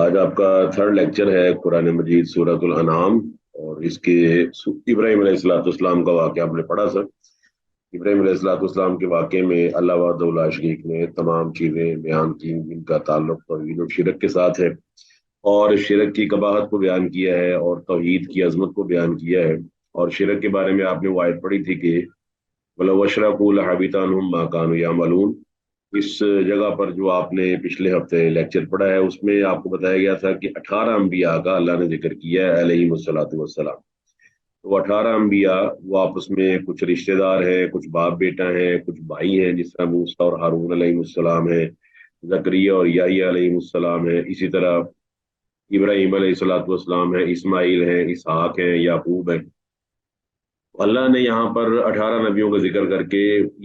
آج آپ کا تھرڈ لیکچر ہے قرآن مجید سورۃ الانعام، اور اس کے ابراہیم علیہ الصلوۃ والسلام کا واقعہ آپ نے پڑھا سر۔ ابراہیم علیہ الصلوۃ والسلام کے واقعے میں اللہ وحدہ لا شریک نے تمام چیزیں بیان کی جن کا تعلق توحید و شرک کے ساتھ ہے، اور شرک کی قباحت کو بیان کیا ہے اور توحید کی عظمت کو بیان کیا ہے۔ اور شرک کے بارے میں آپ نے وہ آیت پڑھی تھی کہ وَلَوْ أَشْرَكُوا لَحَبِطَ عَنْهُمْ مَا كَانُوا يَعْمَلُونَ۔ اس جگہ پر جو آپ نے پچھلے ہفتے لیکچر پڑھا ہے اس میں آپ کو بتایا گیا تھا کہ 18 انبیاء کا اللہ نے ذکر کیا ہے علیہم الصلوۃ والسلام۔ تو 18 انبیاء وہ آپس میں کچھ رشتہ دار ہیں، کچھ باپ بیٹا ہیں، کچھ بھائی ہیں، جس طرح موسیٰ اور ہارون علیہ السلام ہے، زکریا اور یحییٰ علیہ السلام ہے، اسی طرح ابراہیم علیہ الصلوۃ والسلام ہے، اسماعیل ہیں، اسحاق ہیں، یعقوب ہیں۔ اللہ نے یہاں پر 18 نبیوں کا ذکر کر کے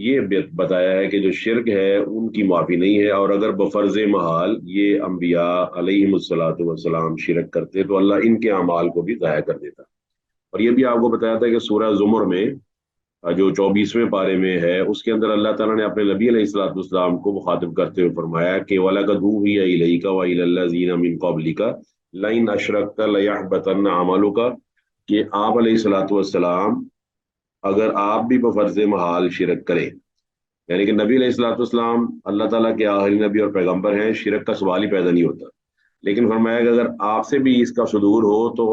یہ بتایا ہے کہ جو شرک ہے ان کی معافی نہیں ہے، اور اگر بفرض محال یہ انبیاء علیہم الصلاۃ والسلام شرک کرتے تو اللہ ان کے اعمال کو بھی ضائع کر دیتا۔ اور یہ بھی آپ کو بتایا تھا کہ سورہ زمر میں جو 24ویں پارے میں ہے اس کے اندر اللہ تعالیٰ نے اپنے نبی علیہ الصلوۃ والسلام کو مخاطب کرتے ہوئے فرمایا کہ وَلَقَدْ أُوحِيَ إِلَيْكَ وَإِلَى الَّذِينَ مِن قَبْلِكَ لَئِنْ أَشْرَكْتَ لَيَحْبَطَنَّ عَمَلُكَ، کہ آپ علیہ الصلوۃ والسلام اگر آپ بھی بفرض محال شرک کریں، یعنی کہ نبی علیہ الصلوۃ والسلام اللہ تعالیٰ کے آخری نبی اور پیغمبر ہیں، شرک کا سوال ہی پیدا نہیں ہوتا، لیکن فرمایا کہ اگر آپ سے بھی اس کا صدور ہو تو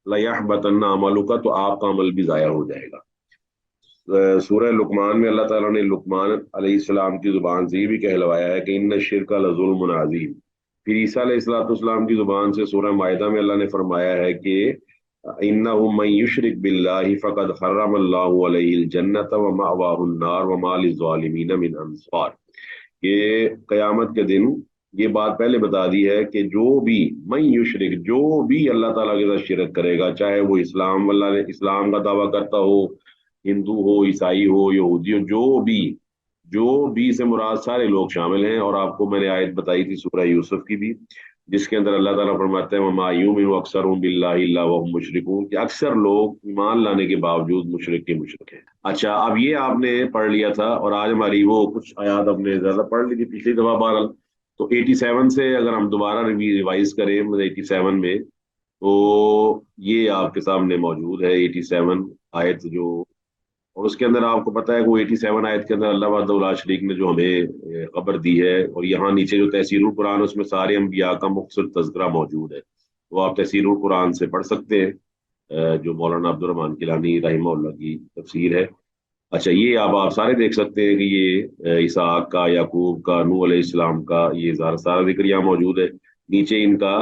لَيَحْبَطَنَّ عَمَلُكَ، تو آپ کا عمل بھی ضائع ہو جائے گا۔ سورہ لقمان میں اللہ تعالیٰ نے لقمان علیہ السلام کی زبان سے یہ بھی کہلوایا ہے کہ ان الشرک لظلم عظیم۔ پھر عیسیٰ علیہ الصلوۃ والسلام کی زبان سے سورہ مائدہ میں اللہ نے فرمایا ہے کہ انہ من یشرک باللہ فقد حرم اللہ علیہ الجنۃ ومأواہ النار وما للظالمین من انصار۔ کہ قیامت کے دن یہ بات پہلے بتا دی ہے کہ جو بھی من یشرک، جو بھی اللہ تعالیٰ کے ساتھ شرک کرے گا، چاہے وہ اسلام، اللہ نے اسلام کا دعویٰ کرتا ہو، ہندو ہو، عیسائی ہو، یہودی ہو، جو بھی سے مراد سارے لوگ شامل ہیں۔ اور آپ کو میں نے آیت بتائی تھی سورہ یوسف کی بھی، جس کے اندر اللہ تعالیٰ فرماتے ہیں وَمَا يُؤْمِنُ أَكْثَرُهُم بِاللَّهِ إِلَّا وَهُمْ مُشْرِكُونَ، کہ اکثر لوگ ایمان لانے کے باوجود مشرک کے مشرک ہیں۔ اچھا، اب یہ آپ نے پڑھ لیا تھا، اور آج ہماری وہ کچھ آیات ہم نے زیادہ پڑھ لی تھی پچھلی دفعہ بہرحال، تو 87 سے اگر ہم دوبارہ ریوائز کریں 87 میں، تو یہ آپ کے سامنے موجود ہے 87 آیت جو، اور اس کے اندر آپ کو پتا ہے کہ وہ 87 آیت کے اندر اللہ وحدہ لا شریک نے جو ہمیں خبر دی ہے، اور یہاں نیچے جو تفسیر القرآن اس میں سارے انبیاء کا مختصر تذکرہ موجود ہے، وہ آپ تفسیر القرآن سے پڑھ سکتے ہیں، جو مولانا عبد الرحمن کیلانی رحمہ اللہ کی تفسیر ہے۔ اچھا، یہ آپ سارے دیکھ سکتے ہیں کہ یہ اسحاق کا، یعقوب کا، نوح علیہ السلام کا، یہ سارا ذکر یہاں موجود ہے۔ نیچے ان کا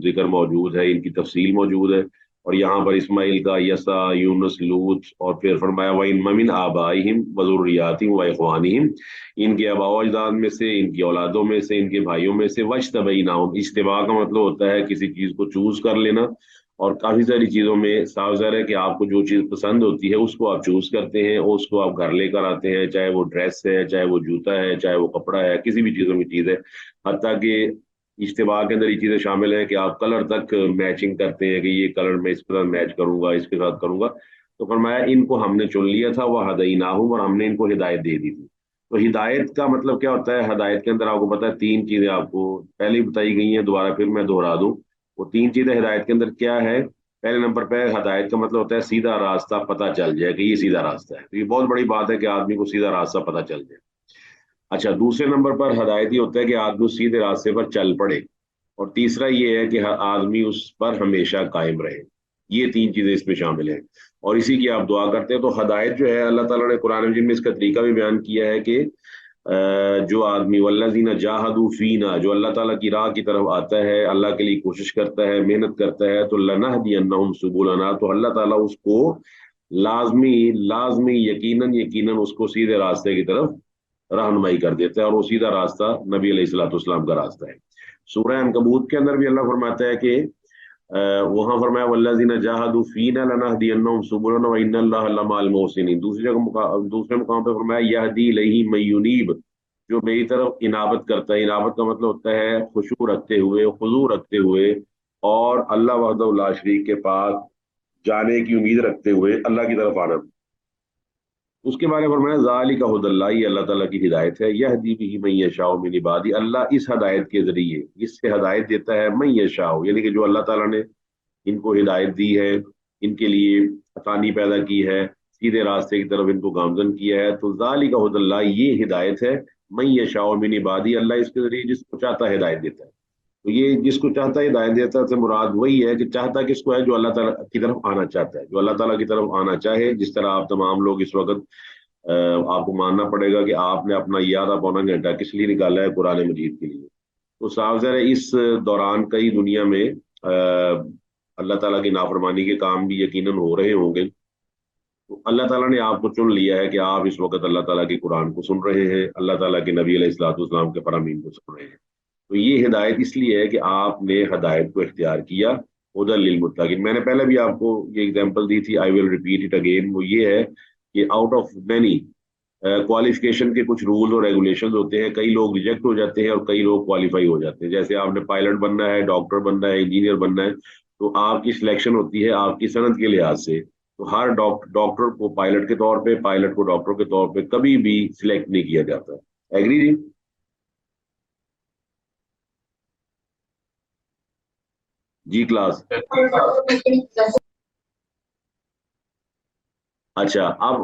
ذکر موجود ہے، ان کی تفصیل موجود ہے، اور یہاں پر اسماعیل کا، یسع، یونس، لوط، اور پھر فرمایا وَإِن مِّنْ آبَائِهِمْ وَذُرِّيَّاتِهِمْ وَإِخْوَانِهِمْ، ان کے آباء و اجداد میں سے، ان کی اولادوں میں سے، ان کے بھائیوں میں سے، وَاجْتَبَيْنَاهُمْ، اجتباء کا مطلب ہوتا ہے کسی چیز کو چوز کر لینا، اور کافی ساری چیزوں میں صاف ظاہر ہے کہ آپ کو جو چیز پسند ہوتی ہے اس کو آپ چوز کرتے ہیں، اور اس کو آپ گھر لے کر آتے ہیں، چاہے وہ ڈریس ہے، چاہے وہ جوتا ہے، چاہے وہ کپڑا ہے، کسی بھی چیزوں کی چیز ہے۔ حتیٰ کہ اجتماع کے اندر یہ چیزیں شامل ہیں کہ آپ کلر تک میچنگ کرتے ہیں کہ یہ کلر میں اس کے ساتھ میچ کروں گا، اس کے ساتھ کروں گا۔ تو فرمایا ان کو ہم نے چن لیا تھا، وہ ہدیناہم، اور ہم نے ان کو ہدایت دے دی تھی۔ تو ہدایت کا مطلب کیا ہوتا ہے؟ ہدایت کے اندر آپ کو پتا ہے تین چیزیں آپ کو پہلے ہی بتائی گئی ہیں، دوبارہ پھر میں دہرا دوں وہ تین چیزیں ہدایت کے اندر کیا ہے۔ پہلے نمبر پہ ہدایت کا مطلب ہوتا ہے سیدھا راستہ پتہ چل جائے کہ یہ سیدھا راستہ ہے، تو یہ بہت بڑی بات ہے کہ آدمی کو سیدھا راستہ پتہ چل جائے۔ اچھا، دوسرے نمبر پر ہدایت یہ ہوتا ہے کہ آدمی سیدھے راستے پر چل پڑے، اور تیسرا یہ ہے کہ ہر آدمی اس پر ہمیشہ قائم رہے۔ یہ تین چیزیں اس میں شامل ہیں، اور اسی کی آپ دعا کرتے ہیں۔ تو ہدایت جو ہے اللہ تعالیٰ نے قرآن مجید میں اس کا طریقہ بھی بیان کیا ہے کہ جو آدمی والذین جاہدوا فینا، جو اللہ تعالیٰ کی راہ کی طرف آتا ہے، اللہ کے لیے کوشش کرتا ہے، محنت کرتا ہے، تو لنہدینہم سبلنا، تو اللہ تعالیٰ اس کو لازمی یقیناً اس کو سیدھے راستے کی طرف رہنمائی کر دیتا ہے، اور وہ سیدھا راستہ نبی علیہ الصلوۃ والسلام کا راستہ ہے۔ سورہ عنکبوت کے اندر بھی اللہ فرماتا ہے کہ وہاں فرمایا والذین جاہدوا فینا لنہدینہم سبلنا وان اللہ لمع المحسنین۔ دوسرے مقام پہ فرمایا یہدی الیہ من ینیب، جو میری طرف انابت کرتا ہے۔ انابت کا مطلب ہوتا ہے خشوع رکھتے ہوئے، خضوع رکھتے ہوئے، اور اللہ وحدہ لا شریک کے پاس جانے کی امید رکھتے ہوئے اللہ کی طرف آنا۔ اس کے بارے میں فرمایا ذالک ھدی اللہ، یہ اللہ تعالیٰ کی ہدایت ہے، یہدی بہ من یشاء من عبادہ، اللہ اس ہدایت کے ذریعے اس سے ہدایت دیتا ہے من یشاء، یعنی کہ جو اللہ تعالیٰ نے ان کو ہدایت دی ہے، ان کے لیے آسانی پیدا کی ہے، سیدھے راستے کی طرف ان کو گامزن کیا ہے، تو ذالک ھدی اللہ، یہ ہدایت ہے من یشاء من عبادہ، اللہ اس کے ذریعے جس کو چاہتا ہے ہدایت دیتا ہے۔ تو یہ جس کو چاہتا ہے ہدایت دیتا ہے سے مراد وہی ہے کہ چاہتا کس کو ہے، جو اللہ تعالیٰ کی طرف آنا چاہتا ہے، جو اللہ تعالیٰ کی طرف آنا چاہے، جس طرح آپ تمام لوگ اس وقت آپ کو ماننا پڑے گا کہ آپ نے اپنا یہ آدھا پونا گھنٹہ کس لیے نکالا ہے، قرآن مجید کے لیے۔ تو صاف ظاہر ہے اس دوران کئی دنیا میں اللہ تعالیٰ کی نافرمانی کے کام بھی یقیناً ہو رہے ہوں گے، تو اللہ تعالیٰ نے آپ کو چن لیا ہے کہ آپ اس وقت اللہ تعالیٰ کی قرآن کو سن رہے ہیں، اللہ تعالیٰ کے نبی علیہ الصلوۃ والسلام کے فرامین کو سن رہے ہیں۔ تو یہ ہدایت اس لیے ہے کہ آپ نے ہدایت کو اختیار کیا، ہدی للمتقین۔ میں نے پہلے بھی آپ کو یہ اگزامپل دی تھی، آئی ول ریپیٹ اٹ اگین، وہ یہ ہے کہ آؤٹ آف مینی کوالیفکیشن کے کچھ رول اور ریگولیشن ہوتے ہیں، کئی لوگ ریجیکٹ ہو جاتے ہیں اور کئی لوگ کوالیفائی ہو جاتے ہیں۔ جیسے آپ نے پائلٹ بننا ہے، ڈاکٹر بننا ہے، انجینئر بننا ہے، تو آپ کی سلیکشن ہوتی ہے آپ کی صنعت کے لحاظ سے، تو ہر ڈاکٹر کو پائلٹ کے طور پہ، پائلٹ کو ڈاکٹر کے طور پہ کبھی بھی سلیکٹ نہیں کیا جاتا۔ ایگری جی؟ جی کلاس۔ اچھا، اب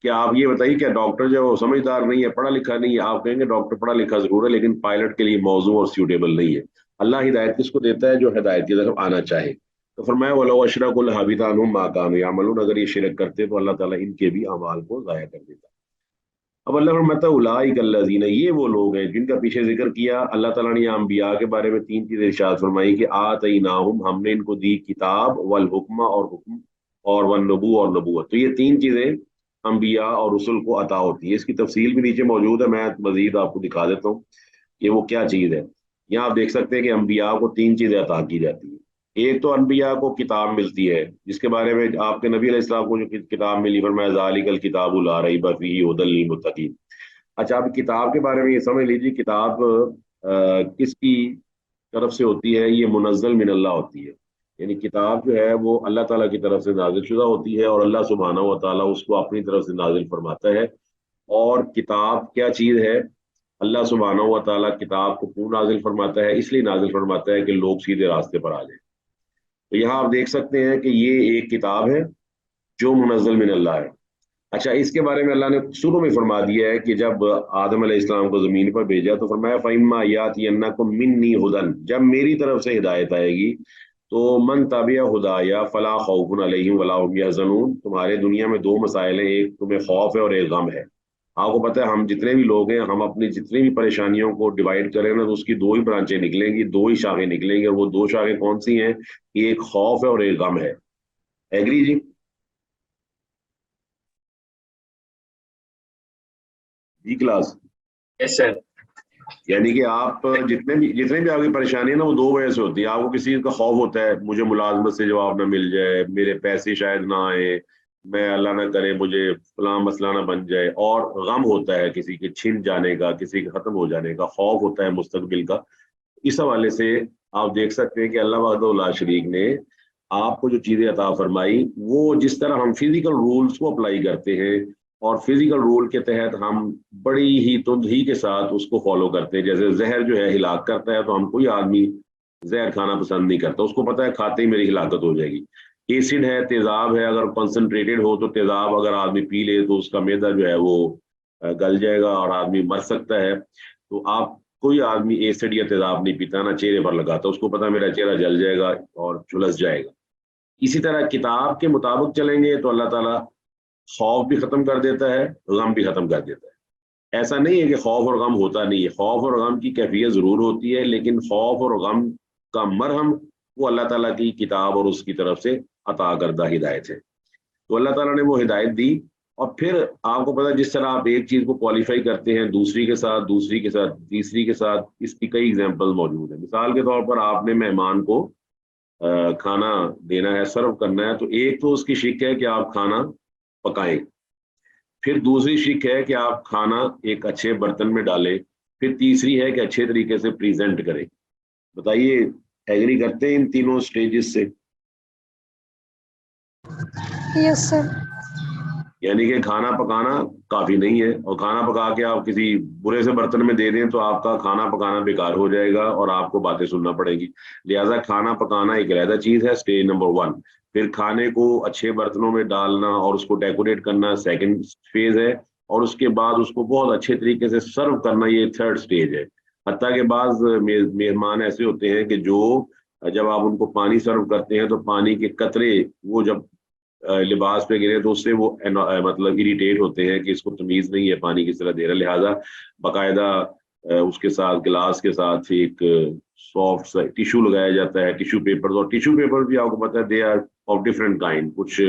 کیا آپ یہ بتائیے، کیا ڈاکٹر جو وہ سمجھدار نہیں ہے، پڑھا لکھا نہیں ہے؟ آپ کہیں گے ڈاکٹر پڑھا لکھا ضرور ہے لیکن پائلٹ کے لیے موزوں اور سیوٹیبل نہیں ہے۔ اللہ ہدایت کس کو دیتا ہے؟ جو ہدایت کی طرف آنا چاہے۔ تو فرمایا وَلَوْ أَشْرَكُوا لَحَبِطَ عَنْهُمْ مَا كَانُوا يَعْمَلُونَ، اگر یہ شرک کرتے تو اللہ تعالیٰ ان کے بھی اعمال کو ضائع کر دیتا۔ اب اللہ فرماتا ہے اولئک الذین، یہ وہ لوگ ہیں جن کا پیچھے ذکر کیا اللہ تعالیٰ نے انبیاء کے بارے میں تین چیزیں ارشاد فرمائی کہ آتیناہم، ہم نے ان کو دی کتاب، والحکم اور حکم، اور والنبوۃ اور نبوت۔ تو یہ تین چیزیں انبیاء اور رسل کو عطا ہوتی ہے، اس کی تفصیل بھی نیچے موجود ہے، میں مزید آپ کو دکھا دیتا ہوں کہ وہ کیا چیز ہے۔ یہاں آپ دیکھ سکتے ہیں کہ انبیاء کو تین چیزیں عطا کی جاتی ہیں۔ ایک تو انبیاء کو کتاب ملتی ہے، جس کے بارے میں آپ کے نبی علیہ السلام کو جو کتاب ملی، فرمایا ذالک الکتاب لا ریب فیہ ھدی للمتقین۔ اچھا، اب کتاب کے بارے میں یہ سمجھ لیجیے، کتاب کس کی طرف سے ہوتی ہے؟ یہ منزل من اللہ ہوتی ہے، یعنی کتاب جو ہے وہ اللہ تعالیٰ کی طرف سے نازل شدہ ہوتی ہے، اور اللہ سبحانہ و تعالیٰ اس کو اپنی طرف سے نازل فرماتا ہے۔ اور کتاب کیا چیز ہے؟ اللہ سبحانہ و تعالیٰ کتاب کو کیوں نازل فرماتا ہے؟ اس لیے نازل فرماتا ہے کہ لوگ سیدھے راستے پر آ جائیں۔ تو یہاں آپ دیکھ سکتے ہیں کہ یہ ایک کتاب ہے جو منزل من اللہ ہے۔ اچھا، اس کے بارے میں اللہ نے شروع میں فرما دیا ہے کہ جب آدم علیہ السلام کو زمین پر بھیجا تو فرمایا فَإِمَّا يَأْتِيَنَّكُم مِّنِّي هُدًى، جب میری طرف سے ہدایت آئے گی تو من تبع ہدایا فلا خوف علیہم ولا هم يحزنون۔ تمہارے دنیا میں دو مسائل ہیں، ایک تمہیں خوف ہے اور ایک غم ہے۔ آپ کو پتہ ہے ہم جتنے بھی لوگ ہیں، ہم اپنی جتنی بھی پریشانیوں کو ڈیوائڈ کریں نا تو اس کی دو ہی برانچیں نکلیں گی، دو ہی شاخیں نکلیں گی، اور وہ دو شاخیں کون سی ہیں؟ ایک خوف ہے اور ایک غم ہے۔ ایگری جی؟ جی کلاس۔ یس سر۔ یعنی کہ آپ جتنے بھی آپ کی پریشانی ہے نا، وہ دو وجہ سے ہوتی ہے۔ آپ کو کسی کا خوف ہوتا ہے مجھے ملازمت سے جواب نہ مل جائے، میرے پیسے شاید نہ آئے، میں اللہ نہ کرے مجھے فلاں مسئلہ نہ بن جائے، اور غم ہوتا ہے کسی کے چھن جانے کا، کسی کے ختم ہو جانے کا، خوف ہوتا ہے مستقبل کا۔ اس حوالے سے آپ دیکھ سکتے ہیں کہ اللہ وحدہ لا شریک نے آپ کو جو چیزیں عطا فرمائی، وہ جس طرح ہم فزیکل رولز کو اپلائی کرتے ہیں اور فزیکل رول کے تحت ہم بڑی ہی تندہی کے ساتھ اس کو فالو کرتے ہیں، جیسے زہر جو ہے ہلاک کرتا ہے تو ہم کوئی آدمی زہر کھانا پسند نہیں کرتا، اس کو پتہ ہے کھاتے ہی میری ہلاکت ہو جائے گی۔ ایسڈ ہے، تیزاب ہے، اگر کنسنٹریٹڈ ہو تو تیزاب اگر آدمی پی لے تو اس کا معدہ جو ہے وہ گل جائے گا اور آدمی مر سکتا ہے۔ تو آپ کوئی آدمی ایسڈ یا تیزاب نہیں پیتا، نہ چہرے پر لگاتا، اس کو پتہ میرا چہرہ جل جائے گا اور جھلس جائے گا۔ اسی طرح کتاب کے مطابق چلیں گے تو اللہ تعالیٰ خوف بھی ختم کر دیتا ہے، غم بھی ختم کر دیتا ہے۔ ایسا نہیں ہے کہ خوف اور غم ہوتا نہیں ہے، خوف اور غم کی کیفیت ضرور ہوتی ہے، لیکن خوف اور غم کا مرہم وہ اللہ تعالیٰ کی کتاب اور اس کی طرف سے عطا کردہ ہدایت ہے۔ تو اللہ تعالیٰ نے وہ ہدایت دی، اور پھر آپ کو پتا جس طرح آپ ایک چیز کو کوالیفائی کرتے ہیں دوسری کے ساتھ، دوسری کے ساتھ، تیسری کے ساتھ، اس کی کئی ایگزامپل موجود ہیں۔ مثال کے طور پر آپ نے مہمان کو کھانا دینا ہے، سرو کرنا ہے، تو ایک تو اس کی شک ہے کہ آپ کھانا پکائیں، پھر دوسری شک ہے کہ آپ کھانا ایک اچھے برتن میں ڈالیں، پھر تیسری ہے کہ اچھے طریقے سے پریزنٹ کریں۔ بتائیے ایگری کرتے ہیں ان تینوں سٹیجز سے؟ یس سر۔ یعنی کہ کھانا پکانا کافی نہیں ہے، اور کھانا پکا کے آپ کسی برے سے برتن میں دے دیں تو آپ کا کھانا پکانا بیکار ہو جائے گا اور آپ کو باتیں سننا پڑے گی. لہٰذا کھانا پکانا ایک علیحدہ چیز ہے، اسٹیج نمبر 1. پھر کھانے کو اچھے برتنوں میں ڈالنا اور اس کو ڈیکوریٹ کرنا سیکنڈ فیز ہے، اور اس کے بعد اس کو بہت اچھے طریقے سے سرو کرنا یہ تھرڈ سٹیج ہے. حتیٰ کہ بعض مہمان ایسے ہوتے ہیں کہ جو جب آپ ان کو پانی سرو کرتے ہیں تو پانی کے قطرے وہ جب لباس پہ گرے تو اس سے وہ مطلب اریٹیٹ ہوتے ہیں کہ اس کو تمیز نہیں ہے پانی کس طرح دے رہا. لہٰذا باقاعدہ اس کے ساتھ گلاس کے ساتھ ایک سافٹ ٹیشو لگایا جاتا ہے، ٹیشو پیپر. اور ٹیشو پیپر بھی آپ کو پتا ہے they are of different kind. کچھ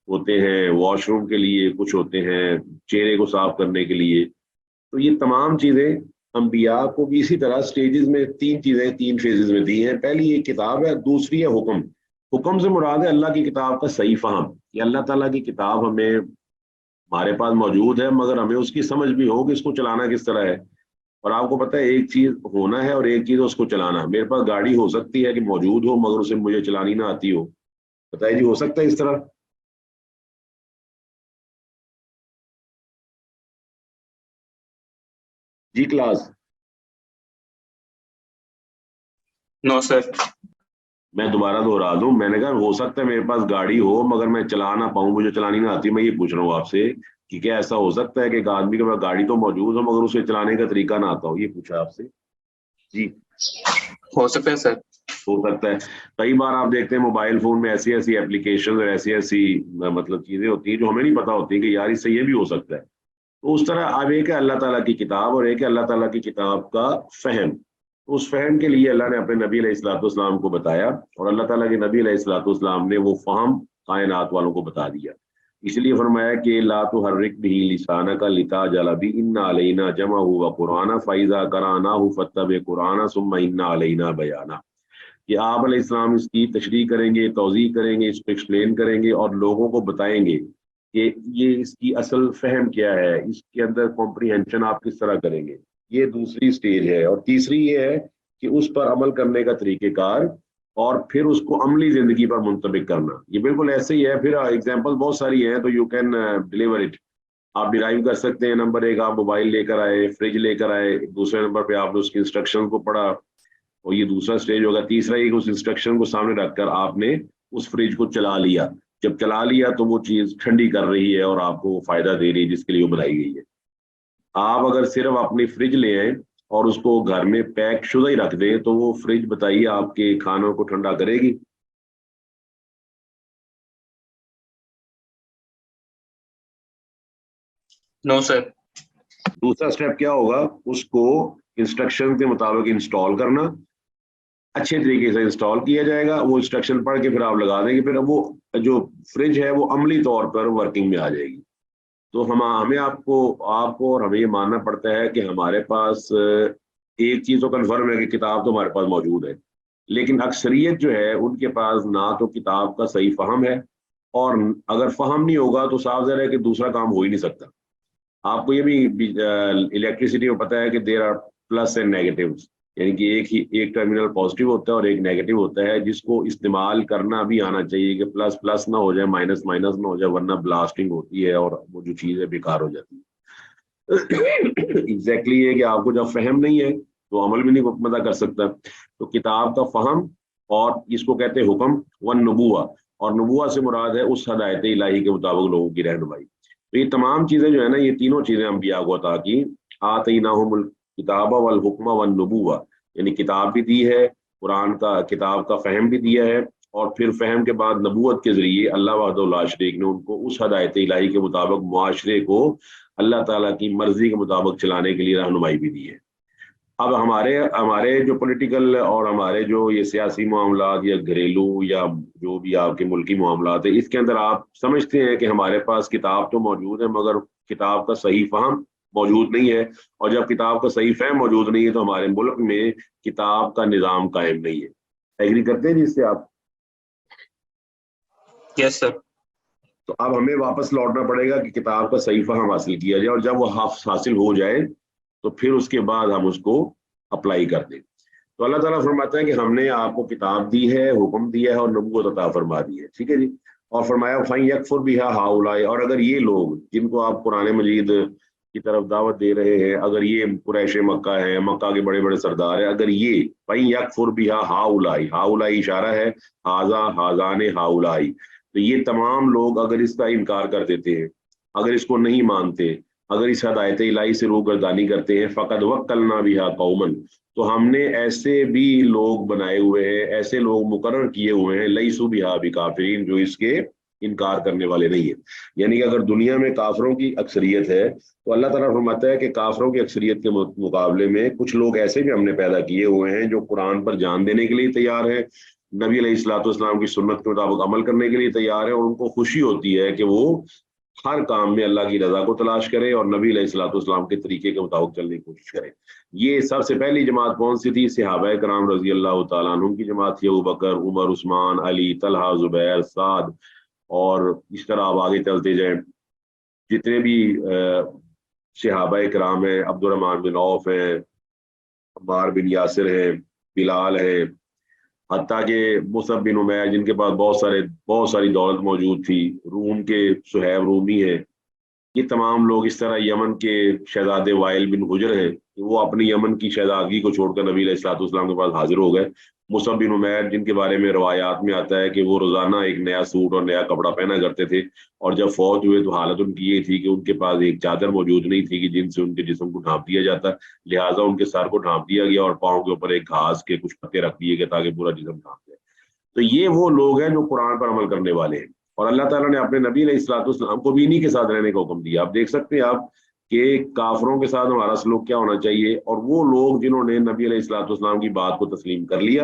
ہوتے ہیں واش روم کے لیے، کچھ ہوتے ہیں چہرے کو صاف کرنے کے لیے. تو یہ تمام چیزیں انبیاء کو بھی اسی طرح سٹیجز میں 3 چیزیں 3 فیزز میں دی ہیں. پہلی یہ کتاب ہے، دوسری ہے حکم. حکم سے مراد ہے اللہ کی کتاب کا صحیح فہم، کہ اللہ تعالیٰ کی کتاب ہمیں ہمارے پاس موجود ہے مگر ہمیں اس کی سمجھ بھی ہو کہ اس کو چلانا کس طرح ہے. اور آپ کو پتہ ہے ایک چیز ہونا ہے اور ایک چیز اس کو چلانا. میرے پاس گاڑی ہو سکتی ہے کہ موجود ہو مگر اسے مجھے چلانی نہ آتی ہو. بتائیے جی، ہو سکتا ہے اس طرح؟ جی کلاس. نو سر. میں دوبارہ دوہرا دوں، میں نے کہا ہو سکتا ہے میرے پاس گاڑی ہو مگر میں چلا نہ پاؤں، مجھے چلانی نہ آتی. میں یہ پوچھ رہا ہوں آپ سے کہ کیا ایسا ہو سکتا ہے کہ ایک آدمی کے پاس گاڑی تو موجود ہو مگر اسے چلانے کا طریقہ نہ آتا ہو؟ یہ پوچھا آپ سے. جی ہو سکتا ہے سر. ہو سکتا ہے. کئی بار آپ دیکھتے ہیں موبائل فون میں ایسی ایسی اپلیکیشن اور ایسی ایسی مطلب چیزیں ہوتی ہیں جو ہمیں نہیں پتا ہوتی کہ یار اس سے یہ بھی ہو سکتا ہے. تو اس طرح اب ایک ہے اللہ تعالیٰ کی کتاب اور ایک ہے اللہ تعالیٰ کی کتاب کا فہم. اس فہم کے لیے اللہ نے اپنے نبی علیہ الصلوۃ والسلام کو بتایا، اور اللہ تعالیٰ کے نبی علیہ الصلوۃ والسلام نے وہ فہم کائنات والوں کو بتا دیا. اس لیے فرمایا کہ لا تحرک به لسانک لتعجل به ان علینا جمعہ وقرآن فاذا قرأناہ فاتبع قرآن ثم ان علینا بیانہ. کہ آپ علیہ السلام اس کی تشریح کریں گے، توضیح کریں گے، اس کو ایکسپلین کریں گے اور لوگوں کو بتائیں گے کہ یہ اس کی اصل فہم کیا ہے، اس کے اندر کمپریہنشن آپ کس طرح کریں گے. یہ دوسری سٹیج ہے. اور تیسری یہ ہے کہ اس پر عمل کرنے کا طریقہ کار اور پھر اس کو عملی زندگی پر منطبق کرنا. یہ بالکل ایسے ہی ہے. پھر ایگزامپل بہت ساری ہیں تو یو کین ڈیلیور اٹ. آپ ڈرائیو کر سکتے ہیں. نمبر 1 آپ موبائل لے کر آئے، فریج لے کر آئے. دوسرے نمبر پہ آپ نے اس کی انسٹرکشن کو پڑھا، اور یہ دوسرا سٹیج ہوگا. تیسرا یہ کہ اس انسٹرکشن کو سامنے رکھ کر آپ نے اس فریج کو چلا لیا. جب چلا لیا تو وہ چیز ٹھنڈی کر رہی ہے اور آپ کو وہ فائدہ دے رہی ہے جس کے لیے وہ بنائی گئی ہے. آپ اگر صرف اپنی فریج لے آئیں اور اس کو گھر میں پیک شدہ ہی رکھ دیں تو وہ فریج بتائیے آپ کے کھانوں کو ٹھنڈا کرے گی؟ نو سر. دوسرا سٹیپ کیا ہوگا؟ اس کو انسٹرکشن کے مطابق انسٹال کرنا. اچھے طریقے سے انسٹال کیا جائے گا، وہ انسٹرکشن پڑھ کے پھر آپ لگا دیں گے، پھر وہ جو فریج ہے وہ عملی طور پر ورکنگ میں آ جائے گی. تو ہمیں آپ کو اور ہمیں یہ ماننا پڑتا ہے کہ ہمارے پاس ایک چیز تو کنفرم ہے کہ کتاب تو ہمارے پاس موجود ہے، لیکن اکثریت جو ہے ان کے پاس نہ تو کتاب کا صحیح فہم ہے، اور اگر فہم نہیں ہوگا تو صاف ظاہر ہے کہ دوسرا کام ہو ہی نہیں سکتا. آپ کو یہ بھی الیکٹریسٹی میں پتا ہے کہ there are plus and negatives, یعنی کہ ایک ٹرمینل پازیٹیو ہوتا ہے اور ایک نیگیٹو ہوتا ہے، جس کو استعمال کرنا بھی آنا چاہیے کہ پلس پلس نہ ہو جائے، مائنس مائنس نہ ہو جائے، ورنہ بلاسٹنگ ہوتی ہے اور وہ جو چیز ہے بیکار ہو جاتی ہے. ایگزیکٹلی یہ کہ آپ کو جب فہم نہیں ہے تو عمل بھی نہیں مدد کر سکتا. تو کتاب کا فہم، اور اس کو کہتے ہیں حکم والنبوہ، اور نبوہ سے مراد ہے اس ہدایت الہی کے مطابق لوگوں کی رہنمائی. تو یہ تمام چیزیں جو ہے نا، یہ تینوں چیزیں انبیاء کو عطا کی. آتیناہم الکتاب والحکم والنبوہ، یعنی کتاب بھی دی ہے، قرآن کا کتاب کا فہم بھی دیا ہے، اور پھر فہم کے بعد نبوت کے ذریعے اللہ وحدہ لا شریک نے ان کو اس ہدایت الہی کے مطابق معاشرے کو اللہ تعالیٰ کی مرضی کے مطابق چلانے کے لیے رہنمائی بھی دی ہے. اب ہمارے جو پولیٹیکل اور ہمارے جو یہ سیاسی معاملات یا گھریلو یا جو بھی آپ کے ملکی معاملات ہیں، اس کے اندر آپ سمجھتے ہیں کہ ہمارے پاس کتاب تو موجود ہے مگر کتاب کا صحیح فہم موجود نہیں ہے، اور جب کتاب کا صحیح فہم موجود نہیں ہے تو ہمارے ملک میں کتاب کا نظام قائم نہیں ہے. ایگری کرتے ہیں جس سے آپ؟ یس سر. تو اب ہمیں واپس لوٹنا پڑے گا کہ کتاب کا صحیح فہم حاصل کیا جائے، اور جب وہ حاصل ہو جائے تو پھر اس کے بعد ہم اس کو اپلائی کر دیں. تو اللہ تعالیٰ فرماتا ہے کہ ہم نے آپ کو کتاب دی ہے، حکم دیا ہے اور نبوت عطا فرما دی ہے. ٹھیک ہے جی. اور فرمایا فَإِن يَكْفُرْ بِهَا هَؤُلَاءِ، اور اگر یہ لوگ جن کو آپ قرآن مجید کی طرف دعوت دے رہے ہیں، اگر یہ قریش مکہ ہیں، مکہ کے بڑے بڑے سردار ہیں، اگر یہ فَإِن يَكْفُرْ بِهَا هَؤُلَاءِ، هَؤُلَاءِ اشارہ ہے ہاذا ہاذان ہاؤلائی، تو یہ تمام لوگ اگر اس کا انکار کر دیتے ہیں، اگر اس کو نہیں مانتے، اگر اس ہدایت الہی سے روگردانی کرتے ہیں، فقد وکلنا بها قوما، تو ہم نے ایسے بھی لوگ بنائے ہوئے ہیں، ایسے لوگ مقرر کیے ہوئے ہیں لیسوا بها بکافرین، جو اس کے انکار کرنے والے نہیں ہیں۔ یعنی کہ اگر دنیا میں کافروں کی اکثریت ہے تو اللہ تعالیٰ فرماتا ہے کہ کافروں کی اکثریت کے مقابلے میں کچھ لوگ ایسے بھی ہم نے پیدا کیے ہوئے ہیں جو قرآن پر جان دینے کے لیے تیار ہے، نبی علیہ الصلوۃ والسلام کی سنت کے مطابق عمل کرنے کے لیے تیار ہے، اور ان کو خوشی ہوتی ہے کہ وہ ہر کام میں اللہ کی رضا کو تلاش کرے اور نبی علیہ الصلوۃ والسلام کے طریقے کے مطابق چلنے کی کوشش کرے۔ یہ سب سے پہلی جماعت کون سی تھی؟ صحابہ کرام رضی اللہ تعالیٰ عنہ کی جماعت تھی، ابوبکر، عمر، عثمان، علی، طلحہ، زبیر، سعد، اور اس طرح آپ آگے چلتے جائیں، جتنے بھی صحابہ کرام ہیں، عبد الرحمن بن عوف ہیں، عمار بن یاسر ہیں، بلال ہیں، حتیٰ کہ مصعب بن عمیر جن کے پاس بہت ساری دولت موجود تھی، روم کے صہیب رومی ہیں، یہ تمام لوگ، اس طرح یمن کے شہزادے وائل بن حجر ہیں، وہ اپنی یمن کی شہزادگی کو چھوڑ کر نبی علیہ الصلوۃ والسلام کے پاس حاضر ہو گئے۔ مصعب بن عمیر جن کے بارے میں روایات میں آتا ہے کہ وہ روزانہ ایک نیا سوٹ اور نیا کپڑا پہنا کرتے تھے، اور جب فوت ہوئے تو حالت ان کی یہ تھی کہ ان کے پاس ایک چادر موجود نہیں تھی کہ جن سے ان کے جسم کو ڈھانپ دیا جاتا، لہٰذا ان کے سر کو ڈھانپ دیا گیا اور پاؤں کے اوپر ایک گھاس کے کچھ پتے رکھ دیے گئے تاکہ پورا جسم ڈھانپ جائے۔ تو یہ وہ لوگ ہیں جو قرآن پر عمل کرنے والے ہیں، اور اللہ تعالیٰ نے اپنے نبی علیہ الصلوۃ والسلام کو بھی انہی کے ساتھ رہنے کا حکم دیا۔ آپ دیکھ سکتے ہیں آپ کہ کافروں کے ساتھ ہمارا سلوک کیا ہونا چاہیے، اور وہ لوگ جنہوں نے نبی علیہ الصلوۃ والسلام کی بات کو تسلیم کر لیا